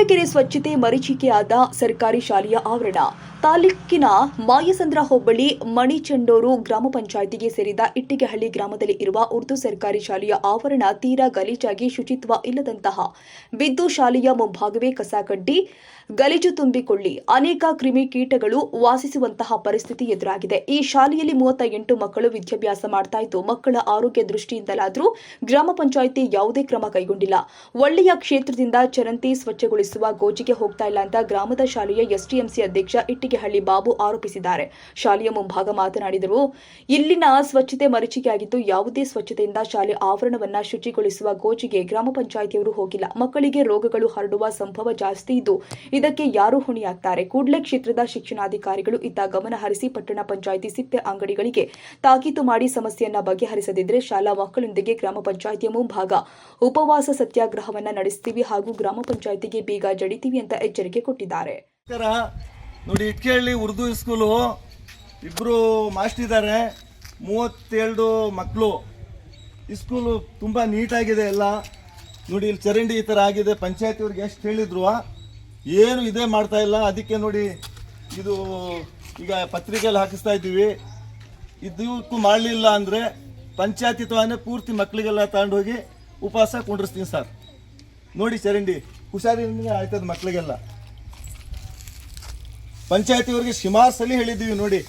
ಚಳ್ಳಕೆರೆ ಸ್ವಚ್ಛತೆ ಮರೀಚಿಕೆಯಾದ ಸರ್ಕಾರಿ ಶಾಲೆಯ ಆವರಣ. ತಾಲೂಕಿನ ಮಾಯಸಂದ್ರ ಹೋಬಳಿ ಮಣಿಚಂಡೂರು ಗ್ರಾಮ ಪಂಚಾಯಿತಿಗೆ ಸೇರಿದ ಇಟ್ಟಿಗೆಹಳ್ಳಿ ಗ್ರಾಮದಲ್ಲಿ ಇರುವ ಉರ್ದು ಸರ್ಕಾರಿ ಶಾಲೆಯ ಆವರಣ ತೀರಾ ಗಲೀಜಾಗಿ ಶುಚಿತ್ವ ಇಲ್ಲದಂತಹ ಬಿದ್ದು ಶಾಲೆಯ ಮುಂಭಾಗವೇ ಕಸಕಡ್ಡಿ ಗಲೀಜು ತುಂಬಿಕೊಳ್ಳಿ ಅನೇಕ ಕ್ರಿಮಿಕೀಟಗಳು ವಾಸಿಸುವಂತಹ ಪರಿಸ್ಥಿತಿ ಎದುರಾಗಿದೆ. ಈ ಶಾಲೆಯಲ್ಲಿ 38 ಮಕ್ಕಳು ವಿದ್ಯಾಭ್ಯಾಸ ಮಾಡ್ತಾ ಇದ್ದು, ಮಕ್ಕಳ ಆರೋಗ್ಯ ದೃಷ್ಟಿಯಿಂದಲಾದರೂ ಗ್ರಾಮ ಪಂಚಾಯಿತಿ ಯಾವುದೇ ಕ್ರಮ ಕೈಗೊಂಡಿಲ್ಲ. ಒಳ್ಳೆಯ ಕ್ಷೇತ್ರದಿಂದ ಚರಂತಿ ಸ್ವಚ್ಛಗೊಳಿಸುವ ಗೋಜಿಗೆ ಹೋಗ್ತಾ ಇಲ್ಲ ಅಂತ ಗ್ರಾಮದ ಶಾಲೆಯ ಎಸ್ಟಿಎಂಸಿ ಅಧ್ಯಕ್ಷ ಇಟ್ಟಿಗೆಹಳ್ಳಿ ಬಾಬು ಆರೋಪಿಸಿದ್ದಾರೆ. ಶಾಲೆಯ ಮುಂಭಾಗ ಮಾತನಾಡಿದರು. ಇಲ್ಲಿನ ಸ್ವಚ್ಛತೆ ಮರೀಚಿಕೆಯಾಗಿದ್ದು, ಯಾವುದೇ ಸ್ವಚ್ಛತೆಯಿಂದ ಶಾಲೆ ಆವರಣವನ್ನ ಶುಚಿಗೊಳಿಸುವ ಗೋಜಿಗೆ ಗ್ರಾಮ ಪಂಚಾಯಿತಿಯವರು ಹೋಗಿಲ್ಲ. ಮಕ್ಕಳಿಗೆ ರೋಗಗಳು ಹರಡುವ ಸಂಭವ ಜಾಸ್ತಿ ಇದ್ದು, ಇದಕ್ಕೆ ಯಾರು ಹೊಣೆಯಾಗ್ತಾರೆ? ಕೂಡಲೇ ಕ್ಷೇತ್ರದ ಶಿಕ್ಷಣಾಧಿಕಾರಿಗಳು ಇತ್ತ ಗಮನ ಹರಿಸಿ ಪಟ್ಟಣ ಪಂಚಾಯಿತಿ ಸಿಪ್ಪೆ ಅಂಗಡಿಗಳಿಗೆ ತಾಕೀತು ಮಾಡಿ ಸಮಸ್ಯೆಯನ್ನ ಬಗೆಹರಿಸದಿದ್ದರೆ ಶಾಲಾ ಮಕ್ಕಳೊಂದಿಗೆ ಗ್ರಾಮ ಪಂಚಾಯಿತಿಯ ಮುಂಭಾಗ ಉಪವಾಸ ಸತ್ಯಾಗ್ರಹವನ್ನ ನಡೆಸ್ತೀವಿ ಹಾಗೂ ಗ್ರಾಮ ಪಂಚಾಯಿತಿಗೆ ಬೀಗ ಜಡಿತೀವಿ ಅಂತ ಎಚ್ಚರಿಕೆ ಕೊಟ್ಟಿದ್ದಾರೆ. ನೋಡಿ, ಇಟ್ಕೇಳಿ ಉರ್ದು ಸ್ಕೂಲು ಇಬ್ರು ಮಾಸ್ಟರ್ ಇದ್ದಾರೆ, 37 ಮಕ್ಕಳು. ಈ ಸ್ಕೂಲು ತುಂಬಾ ನೀಟಾಗಿದೆ ಎಲ್ಲ. ನೋಡಿ, ಇಲ್ಲಿ ಚರಂಡಿ ಈ ಥರ ಆಗಿದೆ. ಪಂಚಾಯತಿಯವ್ರಿಗೆ ಎಷ್ಟು ಹೇಳಿದ್ರು ಏನು ಇದೇ ಮಾಡ್ತಾ ಇಲ್ಲ. ಅದಕ್ಕೆ ನೋಡಿ, ಇದು ಈಗ ಪತ್ರಿಕೆಯಲ್ಲಿ ಹಾಕಿಸ್ತಾ ಇದ್ದೀವಿ. ಇದಕ್ಕೂ ಮಾಡಲಿಲ್ಲ ಅಂದರೆ ಪಂಚಾಯತಿ ತವಾನೆ ಪೂರ್ತಿ ಮಕ್ಕಳಿಗೆಲ್ಲ ತಗೊಂಡೋಗಿ ಉಪವಾಸ ಕುಂಡ್ರಿಸ್ತೀನಿ ಸರ್. ನೋಡಿ, ಚರಂಡಿ ಹುಷಾರಿಂದ ಆಯ್ತದ ಮಕ್ಕಳಿಗೆಲ್ಲ. ಪಂಚಾಯತಿಯವ್ರಿಗೆ ಸುಮಾರು ಸಲ ಹೇಳಿದ್ದೀವಿ. ನೋಡಿ,